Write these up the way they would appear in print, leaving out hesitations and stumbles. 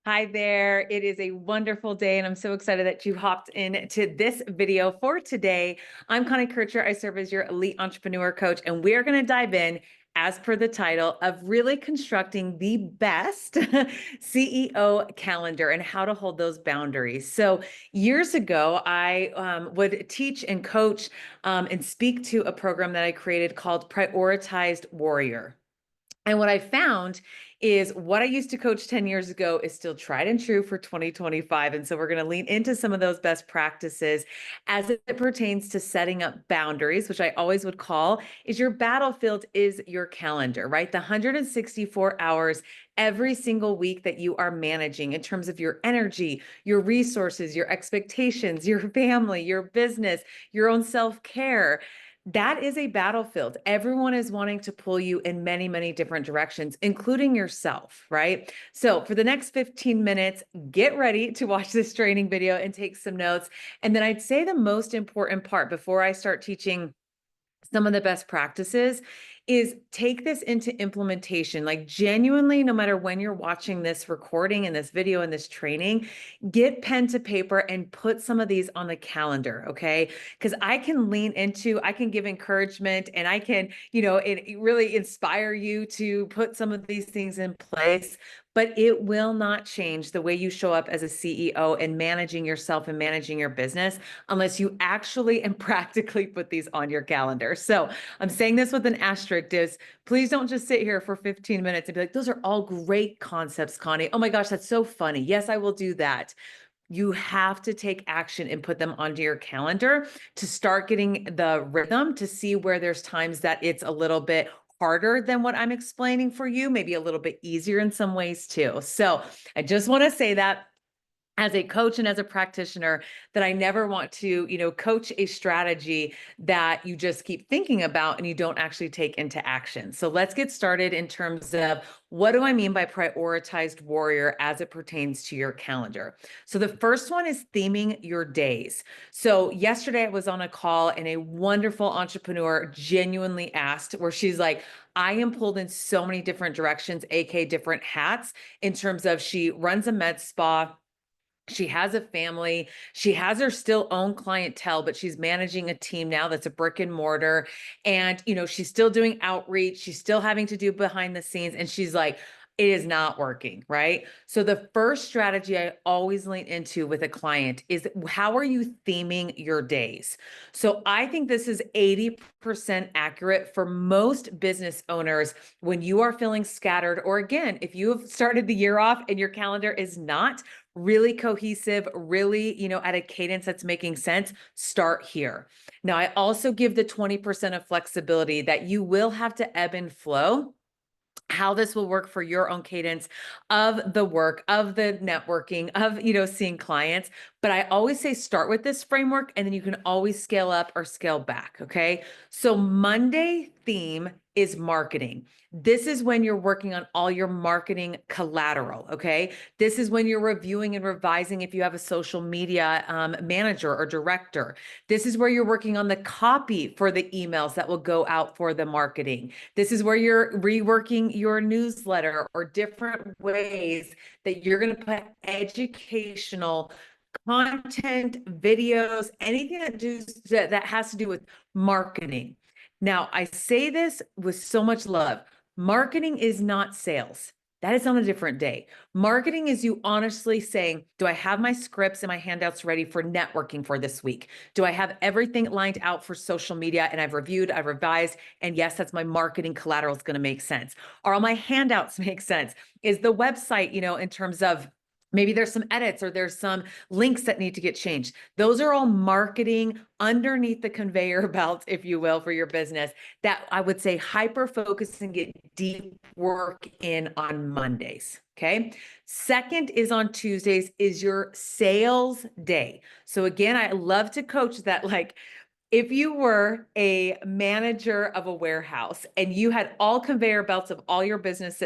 Hi there. It is a wonderful day, and I'm so excited that you hopped into this video for today. I'm Connie Kircher. I serve as your elite entrepreneur coach, and we are going to dive in, as per the title, of really constructing the best CEO calendar and how to hold those boundaries. So, years ago, I would teach and coach and speak to a program that I created called Prioritized Warrior. And what I found is what I used to coach 10 years ago is still tried and true for 2025. And so we're going to lean into some of those best practices as it pertains to setting up boundaries, which I always would call is your battlefield is your calendar, right? The 164 hours every single week that you are managing in terms of your energy, your resources, your expectations, your family, your business, your own self-care. That is a battlefield. Everyone is wanting to pull you in many, many different directions, including yourself, right? So for the next 15 minutes, get ready to watch this training video and take some notes. And then I'd say the most important part before I start teaching some of the best practices is take this into implementation. Like genuinely, no matter when you're watching this recording and this video and this training, get pen to paper and put some of these on the calendar, okay? Because I can give encouragement and I can, it really inspire you to put some of these things in place, but it will not change the way you show up as a CEO and managing yourself and managing your business unless you actually and practically put these on your calendar. So I'm saying this with an asterisk is please don't just sit here for 15 minutes and be like, those are all great concepts, Connie. Oh my gosh, that's so funny. Yes, I will do that. You have to take action and put them onto your calendar to start getting the rhythm to see where there's times that it's a little bit harder than what I'm explaining for you, maybe a little bit easier in some ways too. So I just want to say that as a coach and as a practitioner, that I never want to, coach a strategy that you just keep thinking about and you don't actually take into action. So let's get started in terms of what do I mean by prioritized warrior as it pertains to your calendar. So the first one is theming your days. So yesterday I was on a call and a wonderful entrepreneur genuinely asked where she's like, I am pulled in so many different directions, aka different hats, in terms of she runs a med spa. She has a family. She has her still own clientele, but she's managing a team now that's a brick and mortar. And, she's still doing outreach. She's still having to do behind the scenes. And she's like, it is not working, right? So the first strategy I always lean into with a client is how are you theming your days? So I think this is 80% accurate for most business owners when you are feeling scattered, or again, if you have started the year off and your calendar is not really cohesive, really, at a cadence that's making sense, start here. Now, I also give the 20% of flexibility that you will have to ebb and flow how this will work for your own cadence of the work, of the networking, of, seeing clients. But I always say start with this framework and then you can always scale up or scale back. Okay. So Monday theme is marketing. This is when you're working on all your marketing collateral. Okay. This is when you're reviewing and revising if you have a social media manager or director. This is where you're working on the copy for the emails that will go out for the marketing. This is where you're reworking your newsletter or different ways that you're going to put educational content, videos, anything that has to do with marketing. Now, I say this with so much love. Marketing is not sales. That is on a different day. Marketing is you honestly saying, do I have my scripts and my handouts ready for networking for this week? Do I have everything lined out for social media and I've reviewed, I've revised, and yes, that's my marketing collateral is going to make sense. Are all my handouts make sense? Is the website, in terms of maybe there's some edits or there's some links that need to get changed. Those are all marketing underneath the conveyor belt, if you will, for your business that I would say hyper focus and get deep work in on Mondays. Okay. Second is on Tuesdays is your sales day. So again, I love to coach that like, if you were a manager of a warehouse and you had all conveyor belts of all your business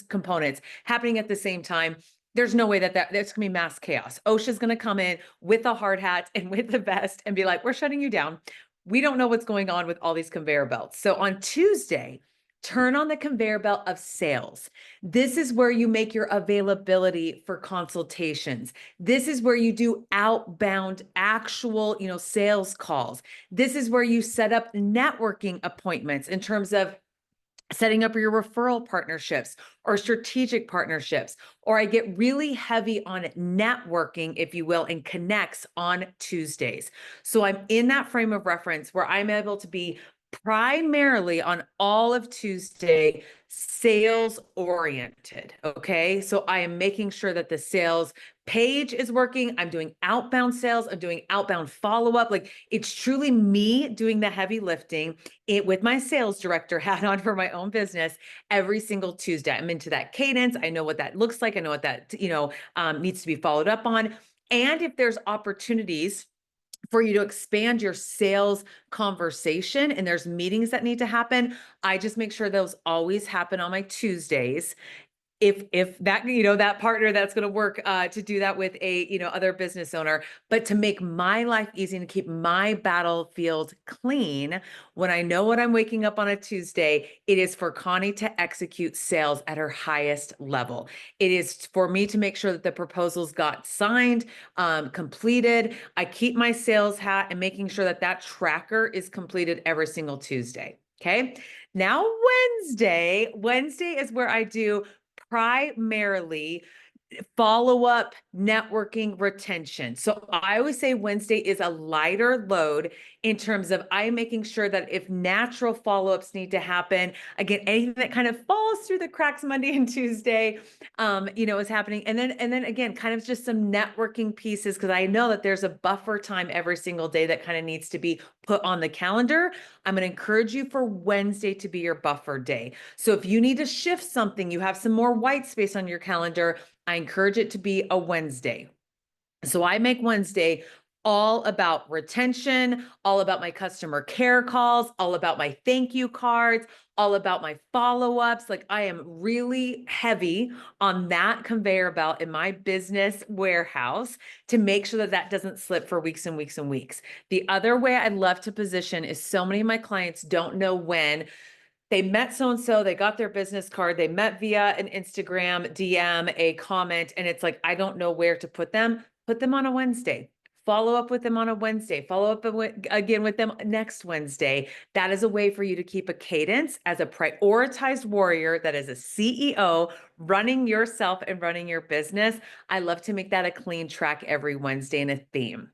components happening at the same time, there's no way that's going to be mass chaos. OSHA's going to come in with a hard hat and with the vest and be like, we're shutting you down. We don't know what's going on with all these conveyor belts. So on Tuesday, Turn on the conveyor belt of sales. This is where you make your availability for consultations. This is where you do outbound actual, sales calls. This is where you set up networking appointments in terms of setting up your referral partnerships or strategic partnerships, or I get really heavy on networking, if you will, and connects on Tuesdays. So I'm in that frame of reference where I'm able to be primarily on all of Tuesday sales oriented. Okay. So I am making sure that the sales page is working. I'm doing outbound sales. I'm doing outbound follow up. Like it's truly me doing the heavy lifting with my sales director hat on for my own business every single Tuesday. I'm into that cadence. I know what that looks like. I know what that, needs to be followed up on. And if there's opportunities for you to expand your sales conversation and there's meetings that need to happen, I just make sure those always happen on my Tuesdays. If that, that partner that's going to work to do that with a, other business owner, but to make my life easy and to keep my battlefield clean, when I know what I'm waking up on a Tuesday, it is for Connie to execute sales at her highest level. It is for me to make sure that the proposals got signed, completed. I keep my sales hat and making sure that that tracker is completed every single Tuesday. Okay. Now, Wednesday is where I do primarily follow-up networking retention. So I always say Wednesday is a lighter load in terms of I'm making sure that if natural follow-ups need to happen, again, anything that kind of falls through the cracks Monday and Tuesday, is happening. And then again, kind of just some networking pieces, because I know that there's a buffer time every single day that kind of needs to be put on the calendar. I'm going to encourage you for Wednesday to be your buffer day. So if you need to shift something, you have some more white space on your calendar, I encourage it to be a Wednesday. So I make Wednesday all about retention, all about my customer care calls, all about my thank you cards, all about my follow-ups. Like I am really heavy on that conveyor belt in my business warehouse to make sure that that doesn't slip for weeks and weeks and weeks. The other way I love to position is so many of my clients don't know when they met so-and-so, they got their business card, they met via an Instagram DM, a comment, and it's like, I don't know where to put them on a Wednesday. Follow up with them on a Wednesday. Follow up again with them next Wednesday. That is a way for you to keep a cadence as a prioritized warrior that is a CEO running yourself and running your business. I love to make that a clean track every Wednesday and a theme.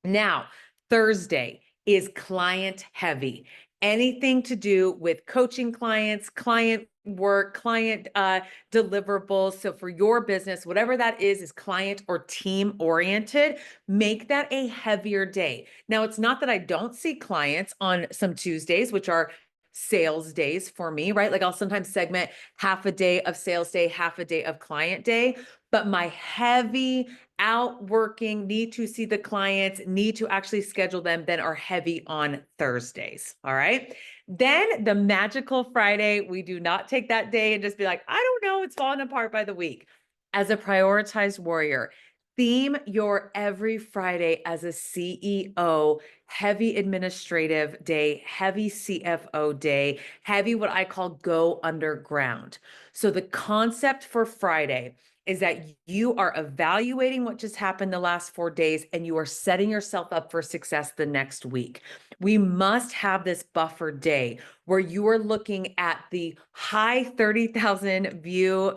Now, Thursday is client heavy. Anything to do with coaching clients, client work, client deliverables. So for your business, whatever that is client or team oriented, make that a heavier day. Now, it's not that I don't see clients on some Tuesdays, which are sales days for me, right? Like I'll sometimes segment half a day of sales day, half a day of client day, but my heavy out working, need to see the clients, need to actually schedule them, then are heavy on Thursdays. All right. Then the magical Friday, we do not take that day and just be like, I don't know, it's falling apart by the week. As a prioritized warrior, theme your every Friday as a CEO, heavy administrative day, heavy CFO day, heavy what I call go underground. So the concept for Friday is that you are evaluating what just happened the last 4 days and you are setting yourself up for success the next week. We must have this buffer day where you are looking at the high 30,000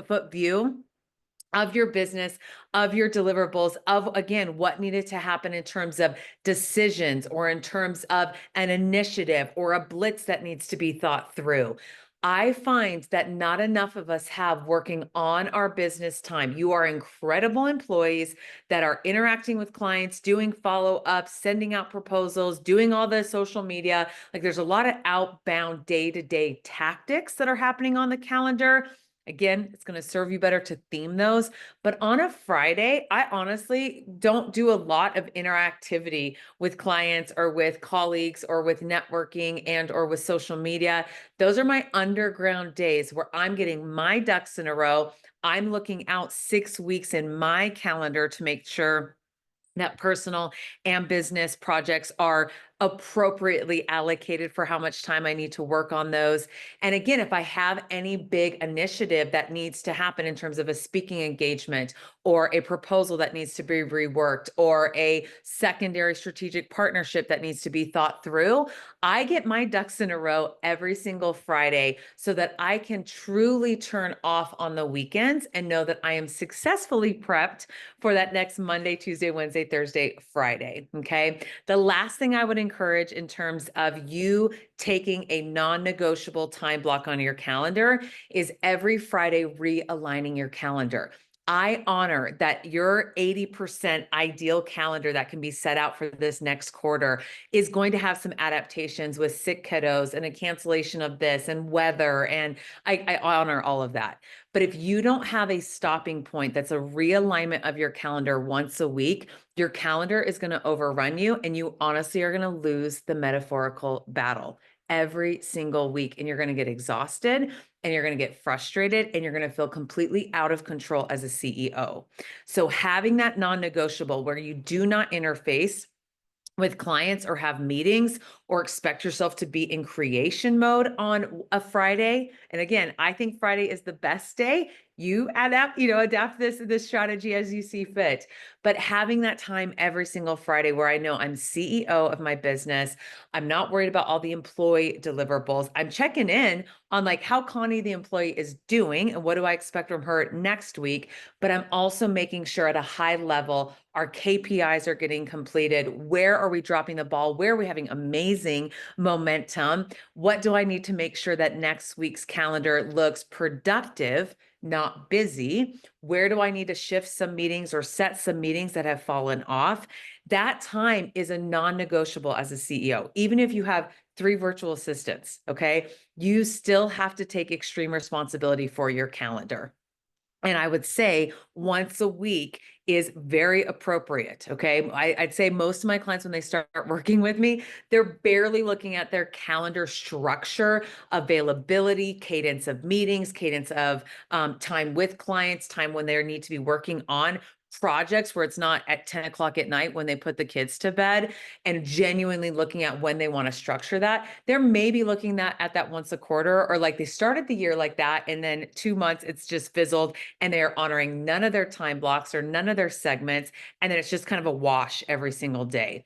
foot view of your business, of your deliverables, of again, what needed to happen in terms of decisions or in terms of an initiative or a blitz that needs to be thought through. I find that not enough of us have working on our business time. You are incredible employees that are interacting with clients, doing follow-ups, sending out proposals, doing all the social media. Like there's a lot of outbound day-to-day tactics that are happening on the calendar. Again, it's going to serve you better to theme those. But on a Friday, I honestly don't do a lot of interactivity with clients or with colleagues or with networking and or with social media. Those are my underground days where I'm getting my ducks in a row. I'm looking out 6 weeks in my calendar to make sure that personal and business projects are appropriately allocated for how much time I need to work on those. And again, if I have any big initiative that needs to happen in terms of a speaking engagement or a proposal that needs to be reworked or a secondary strategic partnership that needs to be thought through, I get my ducks in a row every single Friday so that I can truly turn off on the weekends and know that I am successfully prepped for that next Monday, Tuesday, Wednesday, Thursday, Friday. Okay. The last thing I would encourage in terms of you taking a non-negotiable time block on your calendar is every Friday realigning your calendar. I honor that your 80% ideal calendar that can be set out for this next quarter is going to have some adaptations with sick kiddos and a cancellation of this and weather. And I honor all of that. But if you don't have a stopping point that's a realignment of your calendar once a week, your calendar is going to overrun you and you honestly are going to lose the metaphorical battle every single week. And you're going to get exhausted and you're going to get frustrated and you're going to feel completely out of control as a CEO. So having that non-negotiable where you do not interface with clients or have meetings or expect yourself to be in creation mode on a Friday. And again, I think Friday is the best day. You adapt this strategy as you see fit. But having that time every single Friday where I know I'm CEO of my business, I'm not worried about all the employee deliverables. I'm checking in on like how Connie, the employee, is doing and what do I expect from her next week. But I'm also making sure at a high level, our KPIs are getting completed. Where are we dropping the ball? Where are we having amazing momentum? What do I need to make sure that next week's calendar looks productive, not busy? Where do I need to shift some meetings or set some meetings that have fallen off? That time is a non-negotiable as a CEO. Even if you have 3 virtual assistants, okay, you still have to take extreme responsibility for your calendar. And I would say once a week is very appropriate. Okay. I'd say most of my clients, when they start working with me, they're barely looking at their calendar structure, availability, cadence of meetings, cadence of time with clients, time when they need to be working on projects where it's not at 10 o'clock at night when they put the kids to bed, and genuinely looking at when they want to structure that. They're maybe looking at that once a quarter, or like they started the year like that, and then 2 months it's just fizzled and they're honoring none of their time blocks or none of their segments. And then it's just kind of a wash every single day.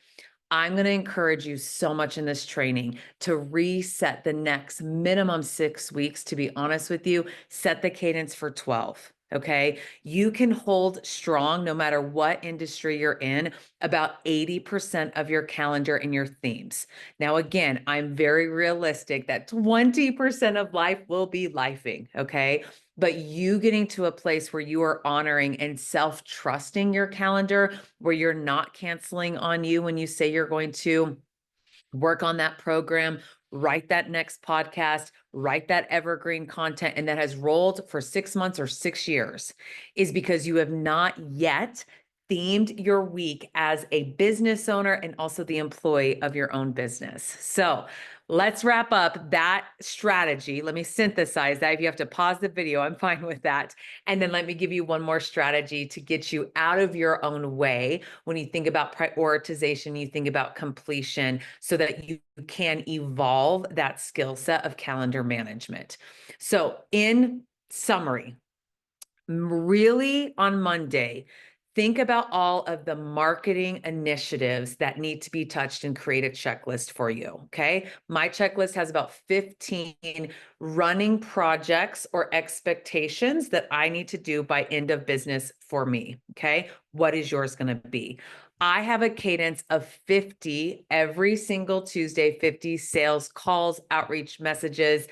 I'm going to encourage you so much in this training to reset the next minimum 6 weeks. To be honest with you, set the cadence for 12. Okay. You can hold strong no matter what industry you're in, about 80% of your calendar and your themes. Now, again, I'm very realistic that 20% of life will be lifing. Okay. But you getting to a place where you are honoring and self-trusting your calendar, where you're not canceling on you when you say you're going to work on that program, write that next podcast, write that evergreen content, and that has rolled for 6 months or 6 years, is because you have not yet themed your week as a business owner and also the employee of your own business. So let's wrap up that strategy. Let me synthesize that. If you have to pause the video, I'm fine with that. And then let me give you one more strategy to get you out of your own way when you think about prioritization, you think about completion, so that you can evolve that skill set of calendar management. So in summary, really on Monday, think about all of the marketing initiatives that need to be touched and create a checklist for you. Okay. My checklist has about 15 running projects or expectations that I need to do by end of business for me. Okay. What is yours going to be? I have a cadence of 50 every single Tuesday, 50 sales calls, outreach messages,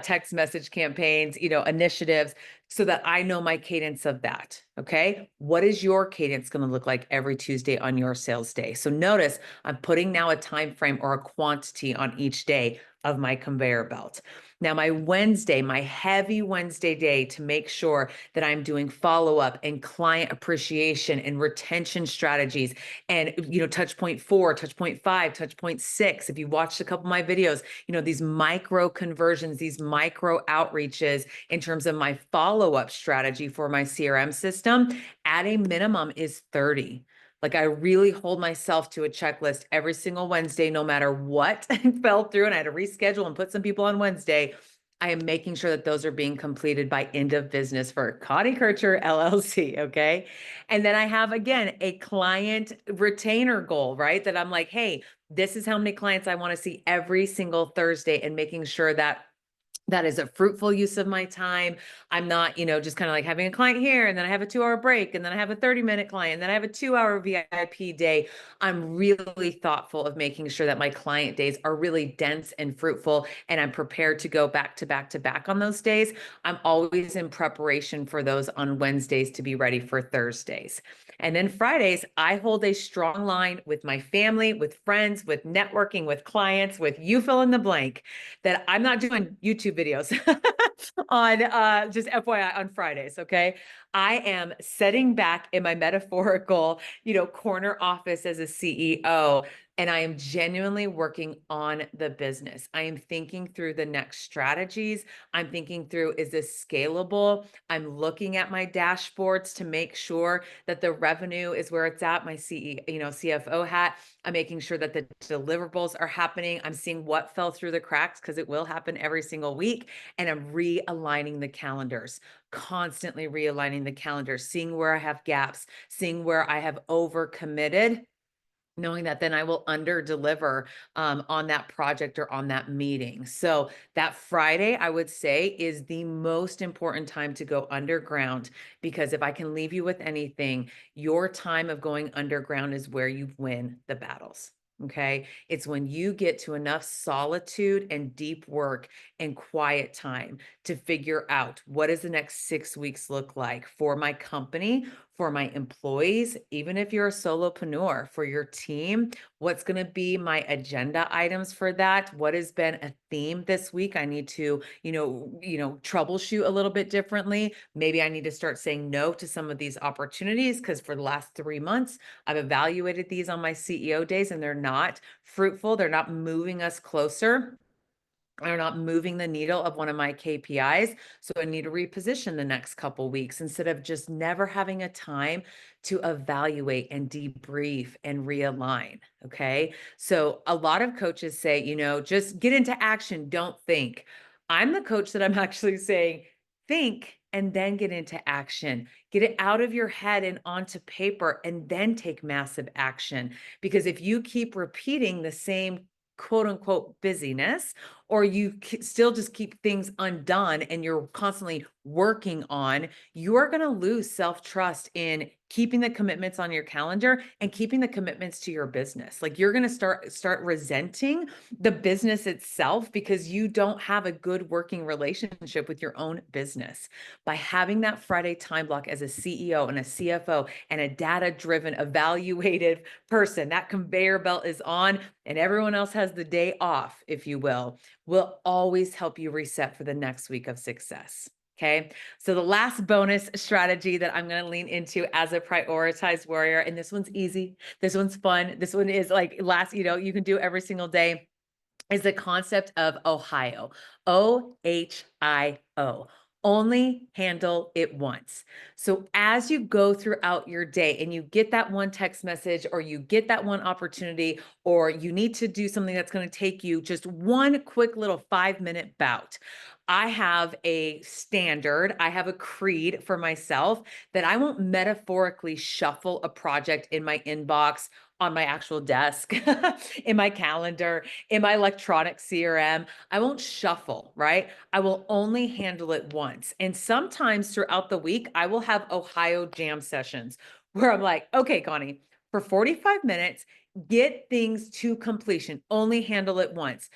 text message campaigns, initiatives, so that I know my cadence of that. Okay. What is your cadence going to look like every Tuesday on your sales day? So notice I'm putting now a time frame or a quantity on each day of my conveyor belt. Now, my Wednesday, my heavy Wednesday day, to make sure that I'm doing follow-up and client appreciation and retention strategies and, touch point 4, touch point 5, touch point 6. If you watched a couple of my videos, these micro conversions, these micro outreaches in terms of my follow-up strategy for my CRM system, at a minimum is 30. Like I really hold myself to a checklist every single Wednesday, no matter what fell through and I had to reschedule and put some people on Wednesday. I am making sure that those are being completed by end of business for Connie Kircher LLC. Okay. And then I have, again, a client retainer goal, right? That I'm like, hey, this is how many clients I want to see every single Thursday, and making sure that that is a fruitful use of my time. I'm not, just kind of like having a client here and then I have a 2-hour break and then I have a 30-minute client and then I have a 2-hour VIP day. I'm really thoughtful of making sure that my client days are really dense and fruitful, and I'm prepared to go back to back to back on those days. I'm always in preparation for those on Wednesdays to be ready for Thursdays. And then Fridays, I hold a strong line with my family, with friends, with networking, with clients, with you fill in the blank, that I'm not doing YouTube videos on just FYI on Fridays. Okay. I am setting back in my metaphorical, corner office as a CEO, and I am genuinely working on the business. I am thinking through the next strategies. I'm thinking through, is this scalable? I'm looking at my dashboards to make sure that the revenue is where it's at. My CFO hat. I'm making sure that the deliverables are happening. I'm seeing what fell through the cracks, because it will happen every single week. And I'm realigning the calendars, constantly realigning the calendars, seeing where I have gaps, seeing where I have overcommitted, knowing that then I will under deliver on that project or on that meeting. So that Friday, I would say, is the most important time to go underground, because if I can leave you with anything, your time of going underground is where you win the battles. Okay. It's when you get to enough solitude and deep work and quiet time to figure out, what does the next 6 weeks look like for my company, for my employees, even if you're a solopreneur, for your team. What's going to be my agenda items for that? What has been a theme this week? I need to, troubleshoot a little bit differently. Maybe I need to start saying no to some of these opportunities, because for the last 3 months, I've evaluated these on my CEO days and they're not fruitful. They're not moving us closer, are not moving the needle of one of my KPIs. So I need to reposition the next couple weeks, instead of just never having a time to evaluate and debrief and realign. Okay. So a lot of coaches say, just get into action, don't think. I'm the coach that I'm actually saying, think and then get into action. Get it out of your head and onto paper, and then take massive action. Because if you keep repeating the same quote unquote busyness, or you still just keep things undone and you're constantly working on, you are going to lose self-trust in keeping the commitments on your calendar and keeping the commitments to your business. Like you're going to start resenting the business itself, because you don't have a good working relationship with your own business. By having that Friday time block as a CEO and a CFO and a data-driven, evaluative person, that conveyor belt is on and everyone else has the day off, if you will always help you reset for the next week of success. Okay. So the last bonus strategy that I'm going to lean into as a prioritized warrior, and this one's easy, this one's fun, this one is like you can do every single day, is the concept of Ohio. OHIO. Only handle it once. So as you go throughout your day and you get that one text message, or you get that one opportunity, or you need to do something that's going to take you just one quick little 5-minute bout, I have a standard, I have a creed for myself, that I won't metaphorically shuffle a project in my inbox, on my actual desk, in my calendar, in my electronic CRM. I won't shuffle, right? I will only handle it once. And sometimes throughout the week, I will have Ohio jam sessions where I'm like, okay, Connie, for 45 minutes, get things to completion, only handle it once.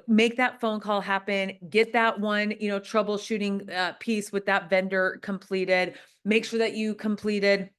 Make that phone call happen, get that one, troubleshooting piece with that vendor completed, make sure that you completed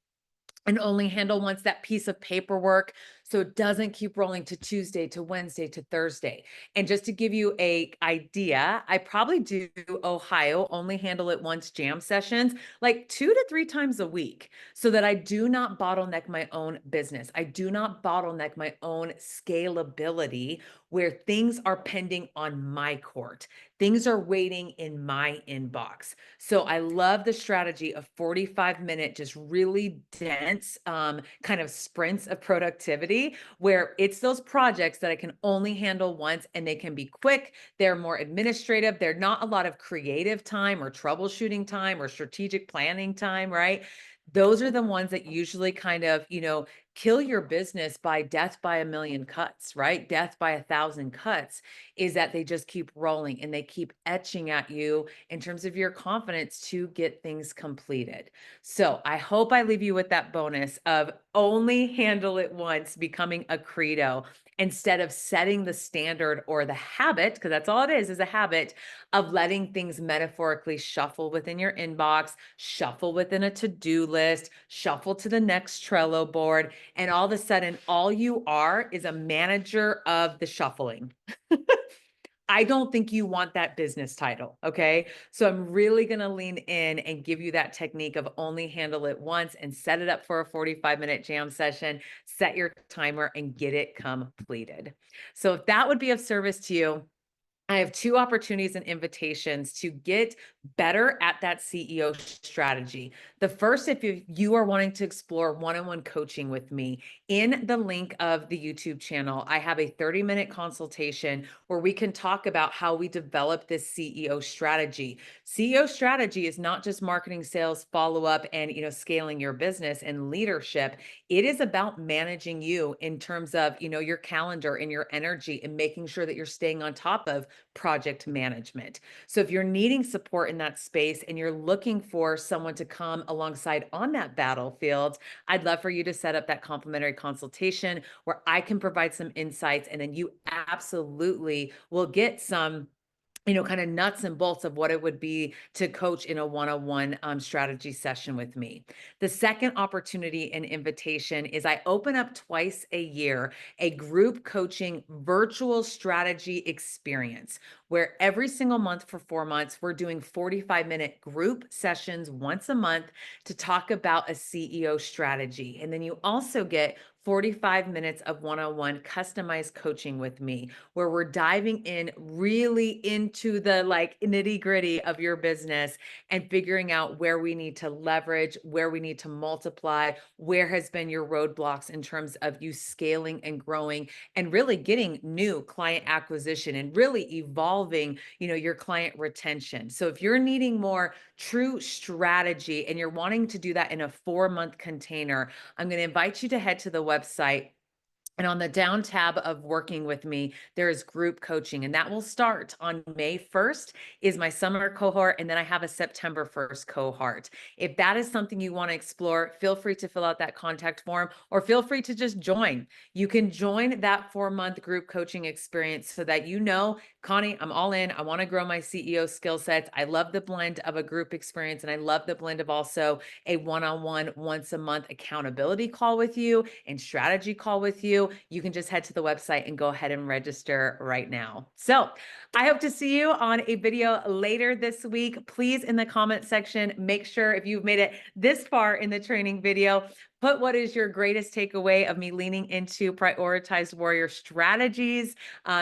and only handle once that piece of paperwork. so it doesn't keep rolling to Tuesday to Wednesday to Thursday. And just to give you a idea, I probably do Ohio only handle it once jam sessions like 2 to 3 times a week so that I do not bottleneck my own business. I do not bottleneck my own scalability where things are pending on my court. Things are waiting in my inbox. So I love the strategy of 45-minute, just really dense kind of sprints of productivity where it's those projects that I can only handle once and they can be quick. They're more administrative. They're not a lot of creative time or troubleshooting time or strategic planning time, right? Those are the ones that usually kind of, kill your business by death by a million cuts, right? Death by 1,000 cuts is that they just keep rolling and they keep etching at you in terms of your confidence to get things completed. So I hope I leave you with that bonus of only handle it once, becoming a credo instead of setting the standard or the habit, because that's all it is a habit of letting things metaphorically shuffle within your inbox, shuffle within a to-do list, shuffle to the next Trello board. And all of a sudden, all you are is a manager of the shuffling. I don't think you want that business title. Okay. So I'm really going to lean in and give you that technique of only handle it once and set it up for a 45-minute jam session, set your timer and get it completed. So if that would be of service to you, I have two opportunities and invitations to get better at that CEO strategy. The first, if you are wanting to explore one-on-one coaching with me, in the link of the YouTube channel, I have a 30-minute consultation where we can talk about how we develop this CEO strategy. CEO strategy is not just marketing, sales, follow-up, and scaling your business and leadership. It is about managing you in terms of your calendar and your energy and making sure that you're staying on top of project management. So if you're needing support in that space and you're looking for someone to come alongside on that battlefield, I'd love for you to set up that complimentary consultation where I can provide some insights and then you absolutely will get some kind of nuts and bolts of what it would be to coach in a one-on-one strategy session with me. The second opportunity and invitation is I open up twice a year a group coaching virtual strategy experience where every single month for 4 months, we're doing 45-minute group sessions once a month to talk about a CEO strategy. And then you also get 45 minutes of one-on-one customized coaching with me where we're diving in really into the nitty-gritty of your business and figuring out where we need to leverage, where we need to multiply, where has been your roadblocks in terms of you scaling and growing and really getting new client acquisition and really evolving, your client retention. So if you're needing more true strategy and you're wanting to do that in a 4-month container, I'm going to invite you to head to the website. And on the down tab of working with me, there is group coaching, and that will start on May 1st is my summer cohort, and then I have a September 1st cohort. If that is something you want to explore, feel free to fill out that contact form or feel free to just join. You can join that 4-month group coaching experience so that Connie, I'm all in. I want to grow my CEO skill sets. I love the blend of a group experience, and I love the blend of also a one-on-one once a month accountability call with you and strategy call with you. You can just head to the website and go ahead and register right now. So I hope to see you on a video later this week. Please, in the comment section, make sure if you've made it this far in the training video, put what is your greatest takeaway of me leaning into prioritized warrior strategies.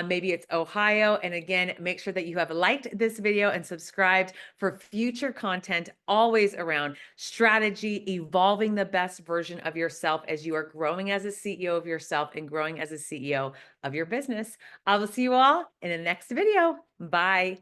Maybe it's Ohio. And again, make sure that you have liked this video and subscribed for future content, always around strategy, evolving the best version of yourself as you are growing as a CEO of yourself and growing as a CEO of your business. I will see you all in the next video. Bye.